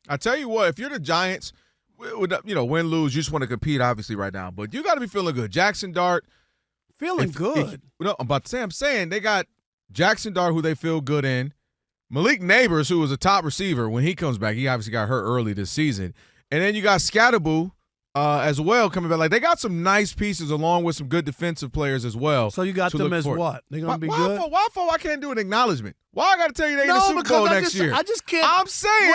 I tell you what, if you're the Giants, win, lose, you just want to compete, obviously, right now. But you got to be feeling good. Jackson Dart. Feeling good. I'm saying they got Jackson Dart, who they feel good in. Malik Neighbors, who was a top receiver when he comes back. He obviously got hurt early this season. And then you got Scatterboo as well coming back. Like, they got some nice pieces along with some good defensive players as well. So you got them as what? They're going to be good? Why I can't do an acknowledgement? Why I got to tell you they in the Super Bowl next year? I just can't. I'm saying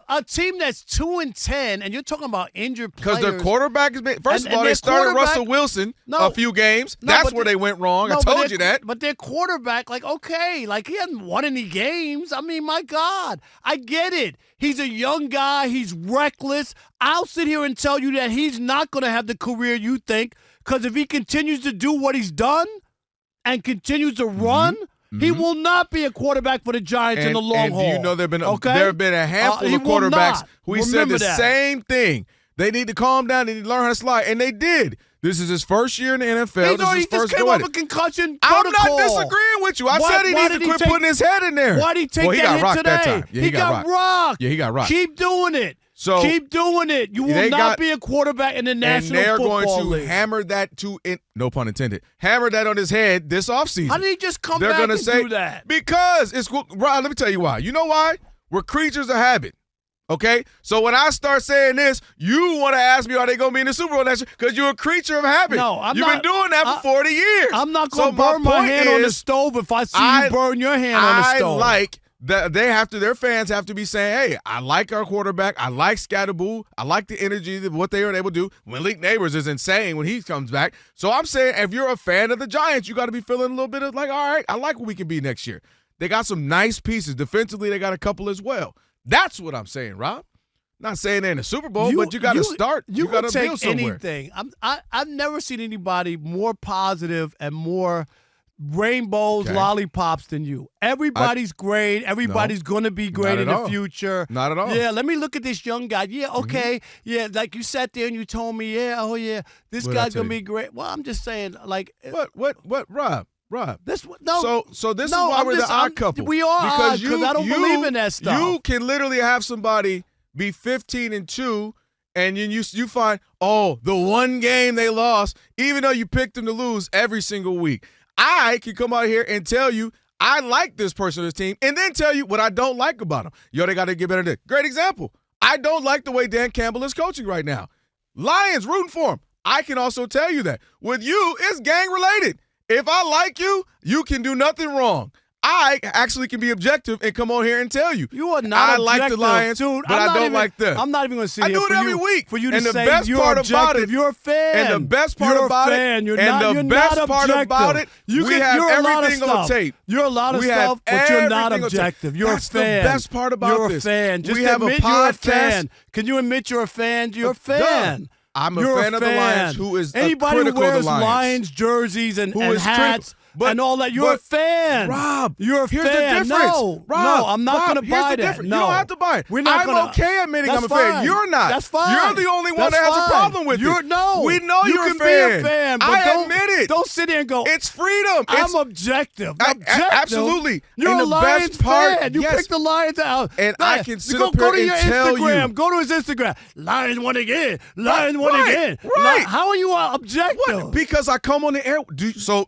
a team that's 2-10, and you're talking about injured players. Because their quarterback is – first of all, they started Russell Wilson a few games. That's where they went wrong. I told you that. But their quarterback, okay, he hasn't won any games. I mean, my God. I get it. He's a young guy. He's reckless. I'll sit here and tell you that he's not going to have the career you think, because if he continues to do what he's done and continues to run – he will not be a quarterback for the Giants in the long haul. And do you know there have been a handful of quarterbacks who said the same thing. They need to calm down. They need to learn how to slide, and they did. This is his first year in the NFL. He just came off a concussion I'm protocol. not disagreeing with you. I said he needs to quit putting his head in there. Why did he take that hit today? That time. Yeah, he got rocked. Yeah, he got rocked. Keep doing it. So keep doing it. You will not be a quarterback in the National Football League. And they're going to hammer that no pun intended, hammer that on his head this offseason. How did he just come back and do that? Because Rob, let me tell you why. You know why? We're creatures of habit. Okay? So when I start saying this, you want to ask me, are they going to be in the Super Bowl next year? Because you're a creature of habit. No, You've been doing that for 40 years. I'm not going to burn my hand on the stove if I see you burn your hand on the stove. Their fans have to be saying, hey, I like our quarterback. I like Scatterboo. I like the energy of what they were able to do. Malik Neighbors is insane when he comes back. So I'm saying if you're a fan of the Giants, you got to be feeling a little bit of all right, I like what we can be next year. They got some nice pieces. Defensively, they got a couple as well. That's what I'm saying, Rob. Not saying they're in the Super Bowl, but you got to start. You got to build somewhere. Anything. I've never seen anybody more positive and more rainbows, lollipops than you. Everybody's great. Everybody's going to be great in the future. Not at all. Yeah, let me look at this young guy. Yeah, okay. Yeah, like you sat there and you told me, this guy's going to be great. Well, I'm just saying, What, Rob? This is why we're the odd couple. We are because I don't believe in that stuff. You can literally have somebody be 15-2, and you find, the one game they lost, even though you picked them to lose every single week. I can come out here and tell you I like this person on this team and then tell you what I don't like about them. They got to get better than this. Great example. I don't like the way Dan Campbell is coaching right now. Lions rooting for him. I can also tell you that. With you, it's gang-related. If I like you, you can do nothing wrong. I actually can be objective and come on here and tell you. You are not objective. I like the Lions, dude, but I don't like them. I'm not even going to sit here. I do it every week. For you to say you're objective. You're a fan. And the best part about it, we have everything on tape. You're a lot of stuff, but you're not objective. You're a fan. That's the best part about this. You're a fan. Just we have admit a podcast. You're a fan. Can you admit you're a fan? You're a fan. I'm a fan of the Lions who is anybody critical who wears of the Lions. Lions jerseys and hats. And all that. You're a fan. Rob, you're a here's fan. The difference. No, Rob, I'm not going to buy that. No. You don't have to buy it. I'm okay admitting I'm a fan. You're not. That's fine. You're the only one that has a problem with it. No. We know you're a fan. You can be a fan, but I admit it. Don't sit there and go, it's freedom. I'm objective. Absolutely. You're and a Lions fan. You picked the Lions out. And I can sit up here and tell you. Go to his Instagram. Lions won again. Lions won again. Right. How are you objective? What? Because I come on the air. So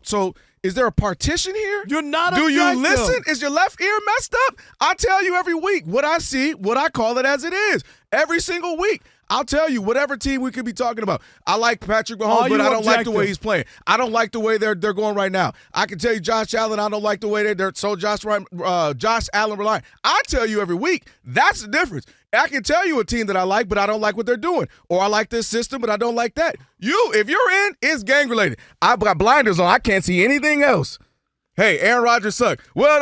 is there a partition here? You're not objective. Do you objective. listen? Is your left ear messed up? I tell you every week what I see, what I call it as it is. Every single week. I'll tell you whatever team we could be talking about. I like Patrick Mahomes, but I don't like the way he's playing. I don't like the way they're going right now. I can tell you Josh Allen, I don't like the way they're so Josh Allen reliant. I tell you every week. That's the difference. I can tell you a team that I like, but I don't like what they're doing. Or I like this system, but I don't like that. If you're in, it's gang-related. I've got blinders on. I can't see anything else. Hey, Aaron Rodgers sucked. Well,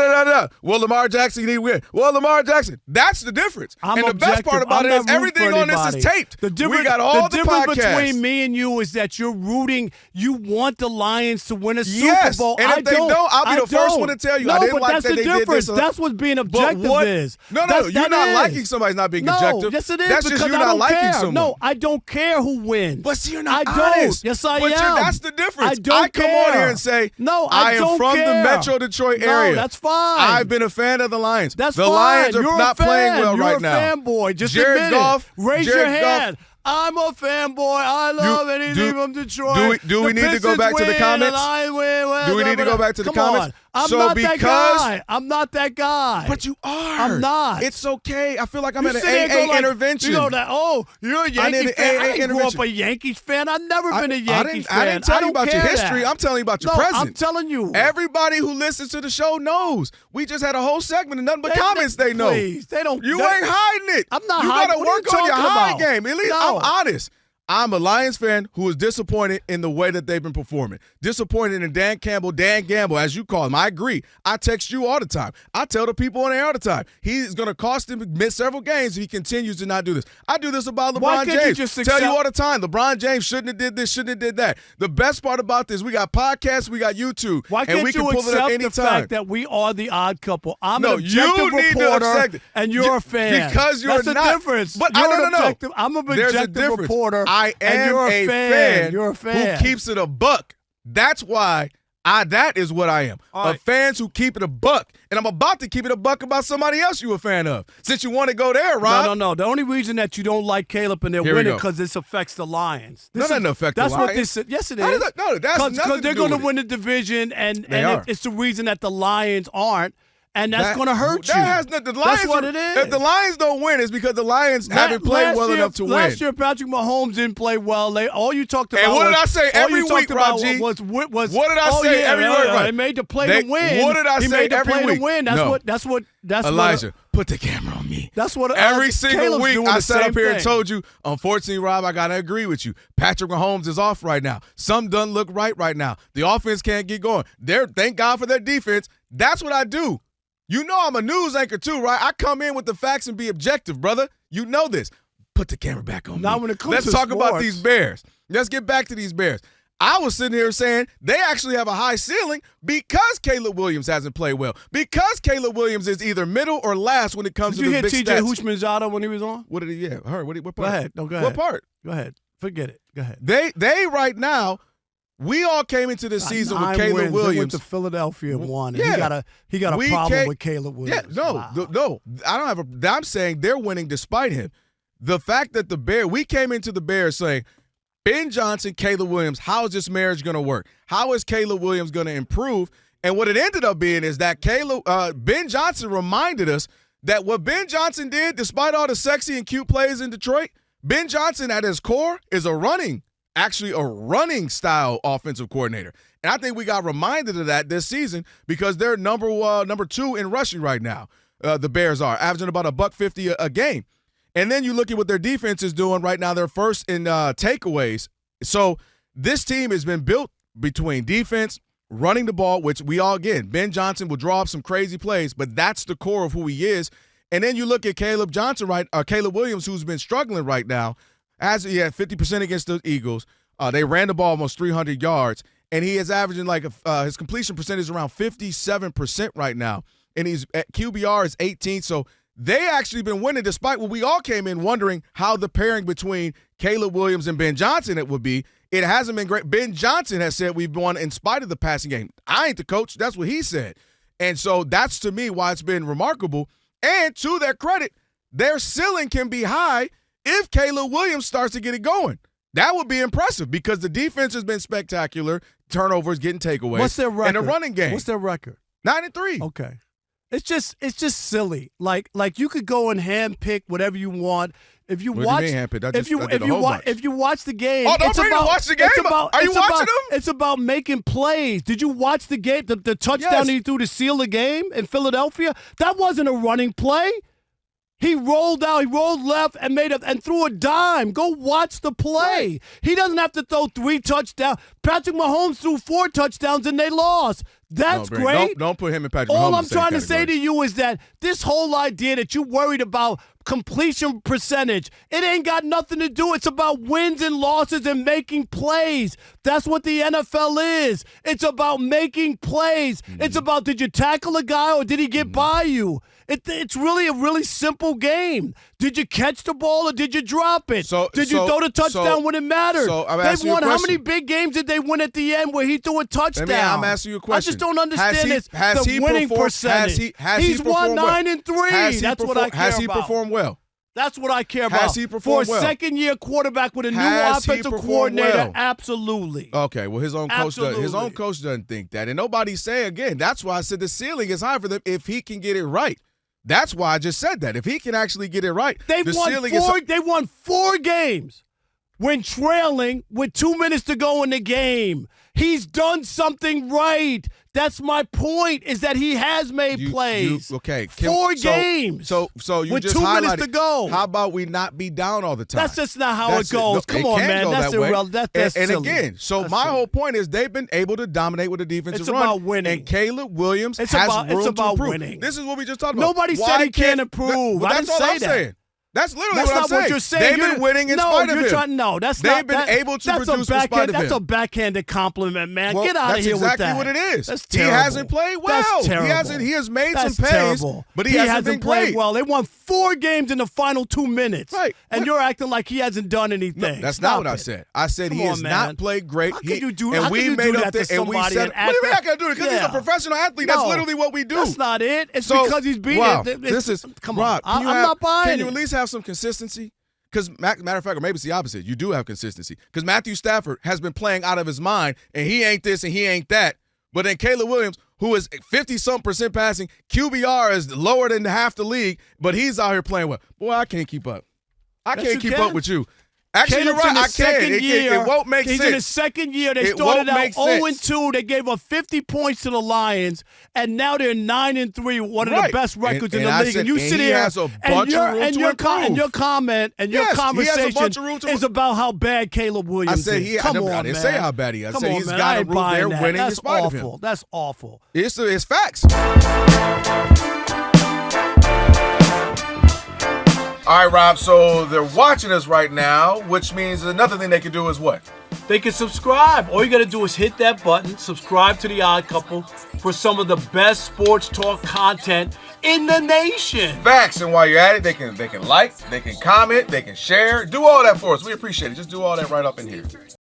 Lamar Jackson, he win. Well, Lamar Jackson. That's the difference. And the best part about it is everything on this is taped. We got all the difference podcasts. Between me and you is that you're rooting. You want the Lions to win a Super Bowl. And if they don't, I'll be the first one to tell you. No, I didn't but like that's that the they difference. did this. That's what being objective is. No, you're not liking somebody's not being objective. Yes, it is. That's just you not liking someone. No, I don't care who wins. But see, you're not honest. Yes, I am. That's the difference. I don't come on here and say, no, I am don't from care. the Metro Detroit area. No, that's fine. I've been a fan of the Lions. That's the fine. Lions are You're not playing well right now. You're a fanboy. Just Jared admit Goff, it. Raise Jared your hand. Goff. I'm a fanboy. I love anything from Detroit. Do we need to go back to the comments? Do we need to go back to the comments? I'm not that guy. I'm not that guy. But you are. I'm not. It's okay. I feel like I'm at an AA intervention. You know that? Oh, you're a Yankees fan. I didn't grow up a Yankees fan. I've never been a Yankees fan. I didn't tell you about your history. I'm telling you about your present. I'm telling you. Everybody who listens to the show knows. We just had a whole segment of nothing but comments they know. Please, they don't. You ain't hiding it. I'm not hiding. hiding. You got to work on your high game. At least No. I'm honest. I'm a Lions fan who is disappointed in the way that they've been performing. Disappointed in Dan Gamble, as you call him. I agree. I text you all the time. I tell the people on air all the time. He's going to cost him miss several games if he continues to not do this. I do this about LeBron James. Tell you all the time, LeBron James shouldn't have did this, shouldn't have did that. The best part about this, we got podcasts, we got YouTube, Why can't and we you can pull it up accept anytime. the fact that we are the odd couple? I'm an objective you need to reporter, accept it. and you're a fan. Because you're That's not. a difference. But you're I don't know. I'm an There's a objective difference. reporter. I am and you're a fan. You're a fan who keeps it a buck. That's why that is what I am. Right. Fans who keep it a buck. And I'm about to keep it a buck about somebody else you a fan of. Since you want to go there, Rob. No. The only reason that you don't like Caleb and they're winning because this affects the Lions. This doesn't affect the Lions. That's what this is. Yes, it is. No, that's nothing to do with it. Because they're going to win the division, and it's the reason that the Lions aren't. And that's going to hurt you. That's what it is. If the Lions don't win, it's because the Lions haven't played well enough to win. Last year, Patrick Mahomes didn't play well. All you talked about and what did I say every week, Rob G? Was what did I say every week? They made the play to win. What did I say every week? To win. That's what. Elijah, put the camera on me. That's what. Every single Caleb's week doing I the sat same up here thing. and told you, unfortunately, Rob, I got to agree with you. Patrick Mahomes is off right now. Some doesn't look right now. The offense can't get going. Thank God for their defense. That's what I do. You know I'm a news anchor too, right? I come in with the facts and be objective, brother. You know this. Put the camera back on now me. When it comes Let's to talk sports. about these Bears. Let's get back to these Bears. I was sitting here saying they actually have a high ceiling because Caleb Williams hasn't played well. Because Caleb Williams is either middle or last when it comes to the big stats. Did you hear T.J. Hushmanzada when he was on? What did he have? What part? Go ahead. No, go ahead. What part? Go ahead. Forget it. Go ahead. They right now, we all came into this season with Caleb Williams. They went to Philadelphia and won. Yeah. He got a problem with Caleb Williams. Yeah, no. I don't have I'm saying they're winning despite him. The fact that we came into the Bears saying, Ben Johnson, Caleb Williams, how is this marriage going to work? How is Caleb Williams going to improve? And what it ended up being is that Ben Johnson reminded us that what Ben Johnson did, despite all the sexy and cute plays in Detroit, Ben Johnson at his core is a running style offensive coordinator. And I think we got reminded of that this season because they're number 2 in rushing right now. The Bears are averaging about $150 a game. And then you look at what their defense is doing right now. They're first in takeaways. So this team has been built between defense, running the ball, which Ben Johnson will draw up some crazy plays, but that's the core of who he is. And then you look at Caleb Williams, who's been struggling right now. He had 50% against the Eagles. They ran the ball almost 300 yards, and he is averaging his completion percentage is around 57% right now. And he's at QBR is 18. So they actually been winning despite what we all came in wondering how the pairing between Caleb Williams and Ben Johnson it would be. It hasn't been great. Ben Johnson has said we've won in spite of the passing game. I ain't the coach. That's what he said. And so that's, to me, why it's been remarkable. And to their credit, their ceiling can be high if Caleb Williams starts to get it going. That would be impressive because the defense has been spectacular. Turnovers, getting takeaways. What's their record? And the running game. What's their record? 9-3. Okay. It's just silly. Like you could go and handpick whatever you want. If you watch the game, watch the game. Are you watching them? It's about making plays. Did you watch the game? The touchdown he threw to seal the game in Philadelphia? That wasn't a running play. He rolled out, he rolled left and threw a dime. Go watch the play. Right. He doesn't have to throw 3 touchdowns. Patrick Mahomes threw 4 touchdowns and they lost. That's great. Don't put him and Patrick Mahomes All in I'm the same trying to category. say to you is that this whole idea that you're worried about completion percentage, it ain't got nothing to do. It's about wins and losses and making plays. That's what the NFL is. It's about making plays. Mm-hmm. It's about, did you tackle a guy or did he get by you? It's really a really simple game. Did you catch the ball or did you drop it? Did you throw the touchdown when it mattered? They've won. How many big games did they win at the end where he threw a touchdown? I'm asking you a question. I just don't understand the winning percentage. He's won 9-3. That's what I care about. Has he performed well? That's what I care about. Has he performed well? For a second-year quarterback with a new offensive coordinator, absolutely. Okay, well, his own coach doesn't think that. And nobody's saying, again, that's why I said the ceiling is high for them if he can get it right. That's why I just said that. If he can actually get it right, they won 4 games when trailing with 2 minutes to go in the game. He's done something right. That's my point, is that he has made plays. 4 games. So you with just 2 highlighted, minutes to go. How about we not be down all the time? That's just not how it goes. Come on, man. That's irrelevant. That's and silly. Again, my whole point is they've been able to dominate with the defensive run. It's about winning. And Caleb Williams has room to improve. Winning. This is what we just talked about. Nobody said he can't improve. I didn't say that. Saying. That's literally what I'm saying. What you're saying. They've been winning in spite of him. They've been able to produce in spite of him. That's a backhanded compliment, man. Well, Get out of here with that. That's exactly what it is. That's terrible. He hasn't played well. That's terrible. He has made that's some plays, but he hasn't been played great. well. They won 4 games in the final 2 minutes. Right. And you're acting like he hasn't done anything. No, that's not what I said. I said he has not played great. How can you do that to somebody? What do you mean I can do it? Because he's a professional athlete. That's literally what we do. That's not it. It's because he's being. Wow. Come on. I'm not buying it. Can you at least have some consistency? Because, matter of fact, or maybe it's the opposite. You do have consistency. Because Matthew Stafford has been playing out of his mind, and he ain't this and he ain't that. But then Caleb Williams, who is 50-something% passing, QBR is lower than half the league, but he's out here playing well. Boy, I can't keep up. I can't keep up with you. Actually, you're right. I can. It won't make sense. He's in his second year. They started out 0-2. They gave up 50 points to the Lions, and now they're 9-3, one of the best records in the league. And you sit here, and your comment and your conversation is about how bad Caleb Williams is. Come on, man. I didn't say how bad he is. I said he's got a room there winning in spite of him. That's awful. It's facts. All right, Rob, so they're watching us right now, which means another thing they can do is what? They can subscribe. All you got to do is hit that button, subscribe to The Odd Couple for some of the best sports talk content in the nation. Facts, and while you're at it, they can like, they can comment, they can share, do all that for us. We appreciate it. Just do all that right up in here.